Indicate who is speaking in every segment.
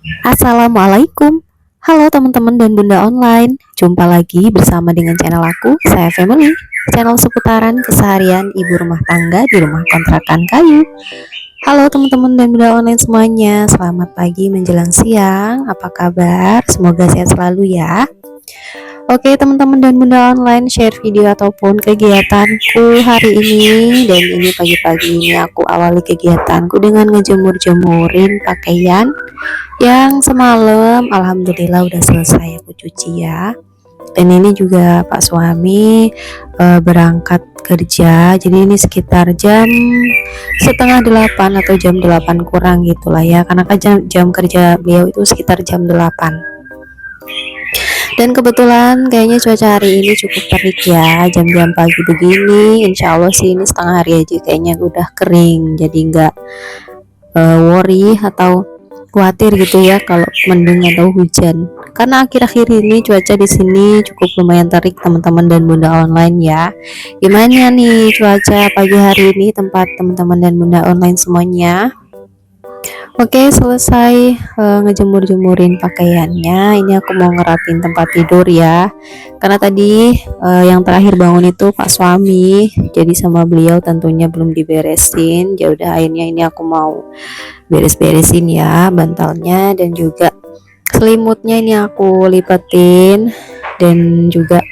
Speaker 1: Assalamualaikum. Halo teman-teman dan bunda online. Jumpa lagi bersama dengan channel aku, saya Family. Channel seputaran keseharian ibu rumah tangga di rumah kontrakan kayu. Halo teman-teman dan bunda online semuanya. Selamat pagi menjelang siang. Apa kabar? Semoga sehat selalu ya. Oke teman-teman dan bunda online, share video ataupun kegiatanku hari ini. Dan ini pagi-pagi ini aku awali kegiatanku dengan ngejemur-jemurin pakaian yang semalam alhamdulillah udah selesai aku cuci ya. Dan ini juga Pak suami berangkat kerja, jadi ini sekitar jam setengah 8 atau jam 8 kurang gitulah ya, karena kan jam kerja beliau itu sekitar jam 8. Dan kebetulan kayaknya cuaca hari ini cukup terik ya, jam-jam pagi begini. Insya Allah sih ini setengah hari aja kayaknya udah kering, jadi nggak worry atau khawatir gitu ya kalau mendung atau hujan, karena akhir-akhir ini cuaca di sini cukup lumayan terik teman-teman dan bunda online ya. Gimana nih cuaca pagi hari ini tempat teman-teman dan bunda online semuanya? Oke, selesai ngejemur-jemurin pakaiannya. Ini aku mau ngerapin tempat tidur ya. Karena tadi yang terakhir bangun itu Pak suami. Jadi sama beliau tentunya belum diberesin. Ya udah akhirnya ini aku mau beres-beresin ya bantalnya, dan juga selimutnya ini aku lipetin, dan juga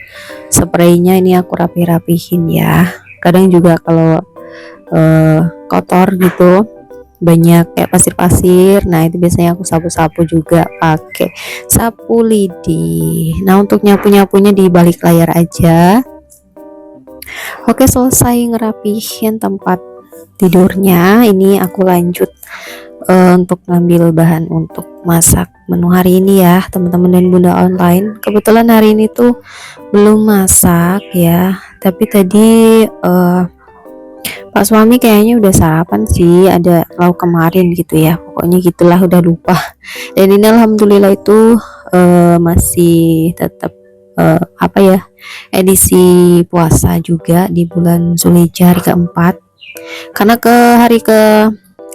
Speaker 1: spraynya ini aku rapi-rapihin ya. Kadang juga kalau kotor gitu banyak kayak pasir-pasir, nah itu biasanya aku sapu-sapu juga pakai sapu lidi. Nah untuk nyapu-nyapunya di balik layar aja. Oke, selesai ngerapihin tempat tidurnya, ini aku lanjut untuk ngambil bahan untuk masak menu hari ini ya teman-teman dan bunda online. Kebetulan hari ini tuh belum masak ya, tapi tadi Pak suami kayaknya udah sarapan sih, ada lauk kemarin gitu ya, pokoknya gitulah udah lupa. Dan ini alhamdulillah itu masih tetap apa ya, edisi puasa juga di bulan Zulhijjah hari keempat, karena ke hari ke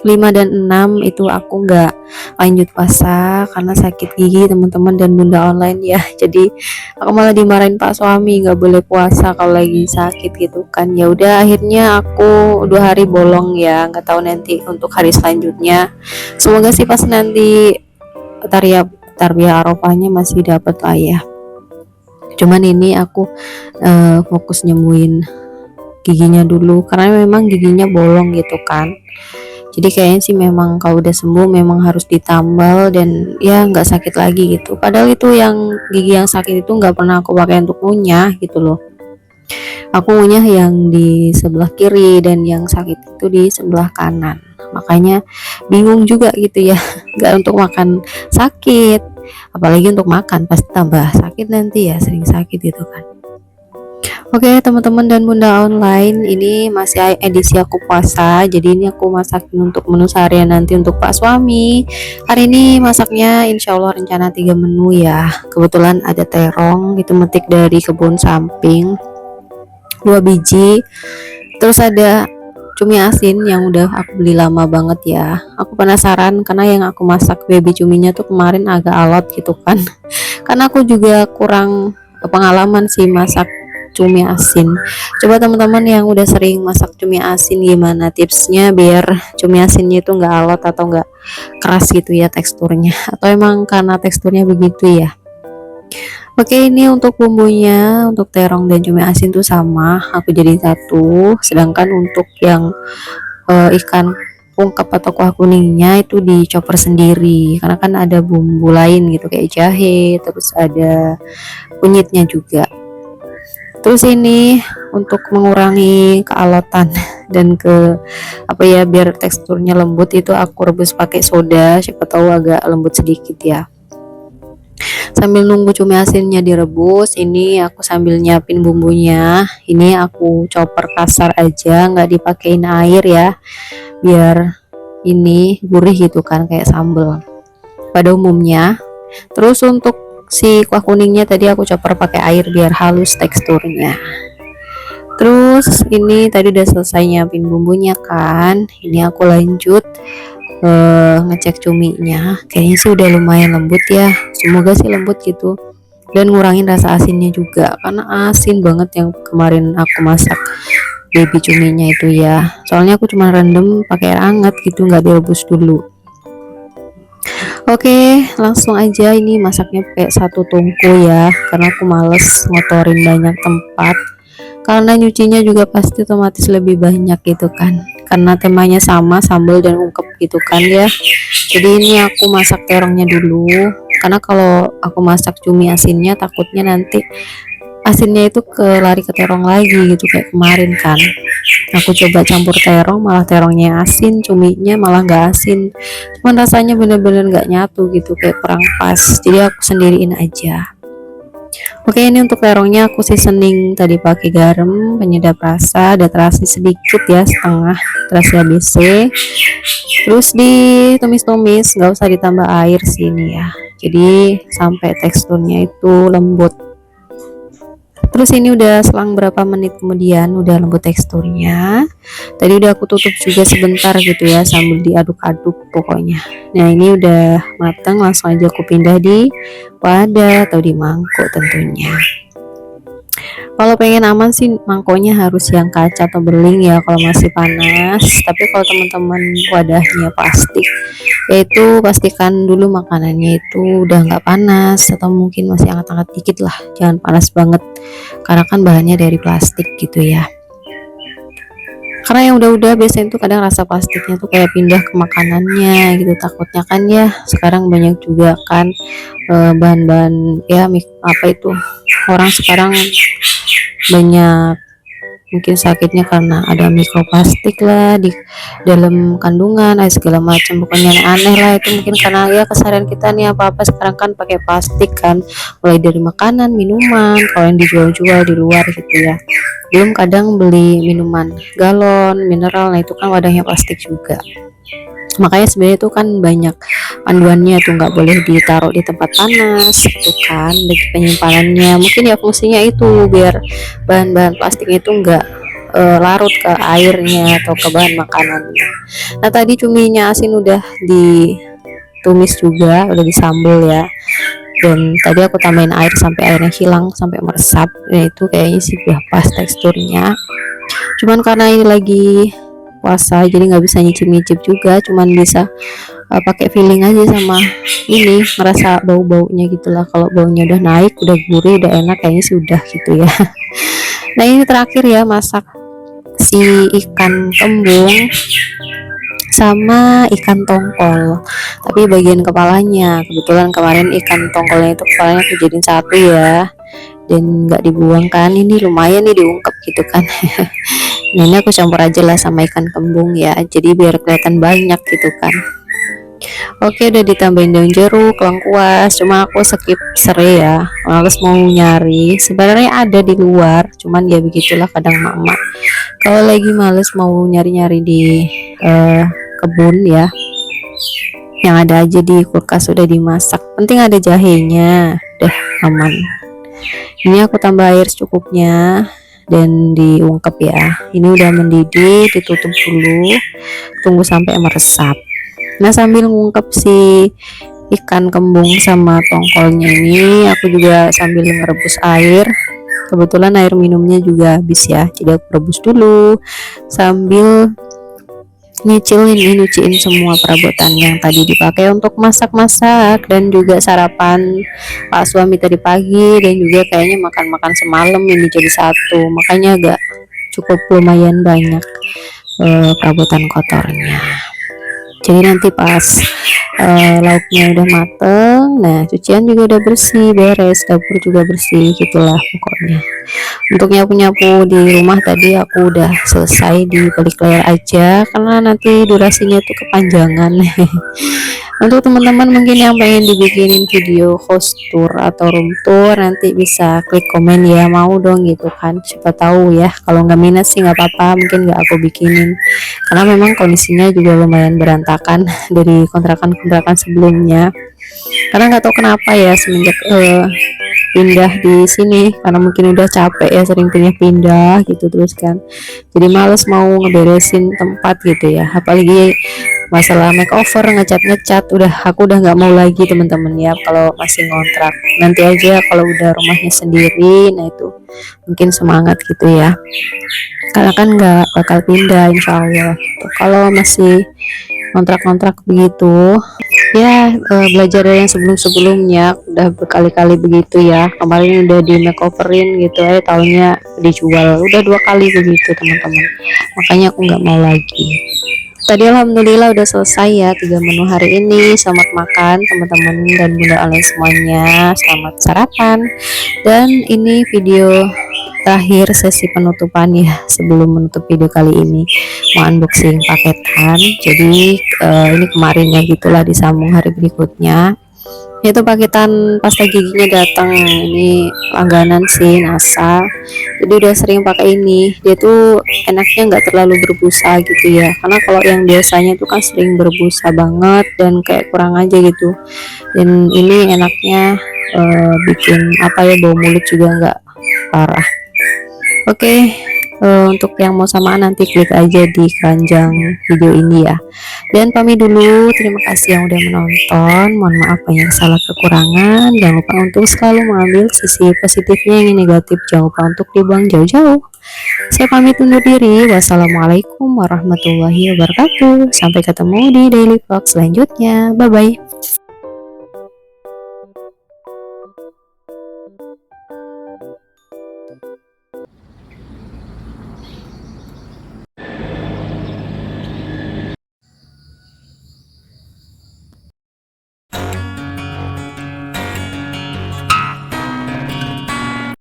Speaker 1: 5 dan 6 itu aku nggak lanjut puasa karena sakit gigi teman-teman dan bunda online ya. Jadi aku malah dimarahin Pak suami nggak boleh puasa kalau lagi sakit gitu kan. Ya udah akhirnya aku 2 hari bolong ya, nggak tahu nanti untuk hari selanjutnya. Semoga sih pas nanti tarbiyah Arafahnya masih dapat lah ya. Cuman ini aku fokus nyemuin giginya dulu karena memang giginya bolong gitu kan. Jadi kayaknya sih memang kalau udah sembuh memang harus ditambal dan ya nggak sakit lagi gitu. Padahal itu yang gigi yang sakit itu nggak pernah aku pakai untuk ngunyah gitu loh. Aku ngunyah yang di sebelah kiri dan yang sakit itu di sebelah kanan. Makanya bingung juga gitu ya, nggak untuk makan sakit, apalagi untuk makan pasti tambah sakit nanti ya, sering sakit gitu kan. Oke teman-teman dan bunda online, ini masih edisi aku puasa, jadi ini aku masakin untuk menu seharian nanti untuk Pak suami. Hari ini masaknya insya Allah rencana 3 menu ya. Kebetulan ada terong itu metik dari kebun samping 2 biji, terus ada cumi asin yang udah aku beli lama banget ya. Aku penasaran karena yang aku masak baby cuminya tuh kemarin agak alot gitu kan. Karena aku juga kurang pengalaman sih masak cumi asin. Coba teman-teman yang udah sering masak cumi asin gimana tipsnya biar cumi asinnya itu nggak alot atau nggak keras gitu ya teksturnya, atau emang karena teksturnya begitu ya. Oke, ini untuk bumbunya untuk terong dan cumi asin tuh sama aku jadi satu, sedangkan untuk yang ikan ungkep atau kuah kuningnya itu dicoper sendiri karena kan ada bumbu lain gitu kayak jahe, terus ada kunyitnya juga. Terus ini untuk mengurangi kealotan dan apa ya, biar teksturnya lembut itu aku rebus pakai soda, siapa tahu agak lembut sedikit ya. Sambil nunggu cumi asinnya direbus, ini aku sambil nyiapin bumbunya. Ini aku chopper kasar aja, nggak dipakein air ya, biar ini gurih gitu kan kayak sambal pada umumnya. Terus untuk si kuah kuningnya tadi aku chopper pakai air biar halus teksturnya. Terus ini tadi udah selesai nyiapin bumbunya kan, ini aku lanjut ngecek cuminya, kayaknya sih udah lumayan lembut ya, semoga sih lembut gitu, dan ngurangin rasa asinnya juga karena asin banget yang kemarin aku masak baby cuminya itu ya, soalnya aku cuma rendam pakai air hangat gitu, nggak direbus dulu. Oke, langsung aja ini masaknya pakai satu tungku ya, karena aku males ngotorin banyak tempat, karena nyucinya juga pasti otomatis lebih banyak gitu kan, karena temanya sama, sambal dan ungkep gitu kan ya. Jadi ini aku masak terongnya dulu, karena kalau aku masak cumi asinnya takutnya nanti asinnya itu lari ke terong lagi gitu kayak kemarin kan. Aku coba campur terong, malah terongnya asin, cuminya malah nggak asin, cuman rasanya bener-bener nggak nyatu gitu, kayak kurang pas, jadi aku sendiriin aja. Oke, ini untuk terongnya aku seasoning tadi pakai garam, penyedap rasa, ada terasi sedikit ya, setengah terasi ABC. Terus ditumis-tumis, nggak usah ditambah air sini ya. Jadi sampai teksturnya itu lembut. Terus ini udah selang berapa menit kemudian udah lembut teksturnya. Tadi udah aku tutup juga sebentar gitu ya, sambil diaduk-aduk pokoknya. Nah ini udah matang, langsung aja aku pindah di wadah atau di mangkok tentunya. Kalau pengen aman sih mangkoknya harus yang kaca atau beling ya kalau masih panas, tapi kalau teman-teman wadahnya plastik, yaitu pastikan dulu makanannya itu udah nggak panas atau mungkin masih hangat-hangat dikit lah, jangan panas banget karena kan bahannya dari plastik gitu ya. Karena yang udah-udah biasanya tuh kadang rasa plastiknya tuh kayak pindah ke makanannya gitu, takutnya kan ya, sekarang banyak juga kan bahan-bahan ya apa itu, orang sekarang banyak mungkin sakitnya karena ada mikroplastik lah di dalam kandungan, segala macam, pokoknya aneh lah itu, mungkin karena ya keseharian kita nih apa-apa sekarang kan pakai plastik kan, mulai dari makanan, minuman, kalau yang dijual-jual di luar gitu ya, belum kadang beli minuman galon, mineral, nah itu kan wadahnya plastik juga. Makanya sebenarnya itu kan banyak panduannya tuh, nggak boleh ditaruh di tempat panas gitu kan, bagi penyimpanannya mungkin ya, fungsinya itu biar bahan-bahan plastiknya itu nggak larut ke airnya atau ke bahan makanannya. Nah tadi cuminya asin udah ditumis juga, udah disambel ya, dan tadi aku tambahin air sampai airnya hilang, sampai meresap. Nah itu kayaknya sih udah pas teksturnya, cuman karena ini lagi puasa jadi nggak bisa nyicip-nyicip juga, cuman bisa pakai feeling aja sama ini, ngerasa bau-baunya gitulah. Kalau baunya udah naik, udah gurih, udah enak, kayaknya sih udah gitu ya. Nah ini terakhir ya, masak si ikan kembung sama ikan tongkol, tapi bagian kepalanya kebetulan kemarin ikan tongkolnya itu kepalanya aku jadiin satu ya, dan nggak dibuang kan, ini lumayan nih diungkep gitu kan. Nah ini aku campur aja lah sama ikan kembung ya, jadi biar kelihatan banyak gitu kan. Oke, udah ditambahin daun jeruk, lengkuas, cuma aku skip serai ya, males mau nyari, sebenarnya ada di luar, cuman ya begitulah kadang mama kalau lagi males mau nyari-nyari di kebun ya, yang ada aja di kulkas udah dimasak, penting ada jahenya, udah aman. Ini aku tambah air secukupnya dan diungkep ya, ini udah mendidih, ditutup dulu, tunggu sampai meresap. Nah sambil ngungkep si ikan kembung sama tongkolnya ini, aku juga sambil ngerebus air, kebetulan air minumnya juga habis ya, jadi aku rebus dulu sambil nyuciin semua perabotan yang tadi dipakai untuk masak-masak dan juga sarapan Pak suami tadi pagi, dan juga kayaknya makan-makan semalam ini jadi satu, makanya agak cukup lumayan banyak perabotan kotornya. Jadi nanti pas lauknya udah mateng, nah cucian juga udah bersih, beres, dapur juga bersih, gitulah pokoknya. Untuk nyapu-nyapu di rumah tadi aku udah selesai di balik layar aja, karena nanti durasinya tuh kepanjangan. Untuk teman-teman mungkin yang pengen dibikinin video house tour atau room tour, nanti bisa klik komen ya, mau dong gitu kan, siapa tahu ya, kalau nggak minat sih nggak apa-apa, mungkin nggak aku bikinin, karena memang kondisinya juga lumayan berantakan dari kontrakan-kontrakan sebelumnya, karena nggak tahu kenapa ya semenjak pindah di sini, karena mungkin udah capek ya sering pindah-pindah gitu terus kan, jadi males mau ngeberesin tempat gitu ya, apalagi masalah makeover, ngecat udah aku udah nggak mau lagi teman-teman ya kalau masih ngontrak. Nanti aja kalau udah rumahnya sendiri, nah itu mungkin semangat gitu ya, karena kan nggak bakal pindah insya Allah gitu. Kalau masih kontrak-kontrak begitu ya, belajar dari yang sebelum-sebelumnya udah berkali-kali begitu ya. Kemarin udah di makeoverin gitu ya, tahunnya dijual udah 2 kali begitu teman-teman, makanya aku nggak mau lagi. Tadi alhamdulillah udah selesai ya 3 menu hari ini. Selamat makan teman-teman dan bunda online semuanya, selamat sarapan. Dan ini video terakhir sesi penutupan ya, sebelum menutup video kali ini mau unboxing paketan. Jadi ini kemarin ya gitulah, disambung hari berikutnya, itu paketan pasta giginya datang. Ini langganan sih NASA, jadi udah sering pakai ini. Dia tuh enaknya nggak terlalu berbusa gitu ya, karena kalau yang biasanya tuh kan sering berbusa banget dan kayak kurang aja gitu. Dan ini enaknya bikin apa ya, bau mulut juga nggak parah. Oke, untuk yang mau samaan nanti klik aja di keranjang video ini ya. Dan pamit dulu, terima kasih yang udah menonton. Mohon maaf banyak salah kekurangan. Jangan lupa untuk selalu mengambil sisi positifnya, yang negatif jangan lupa untuk dibuang jauh-jauh. Saya pamit undur diri. Wassalamualaikum warahmatullahi wabarakatuh. Sampai ketemu di daily vlog selanjutnya. Bye bye.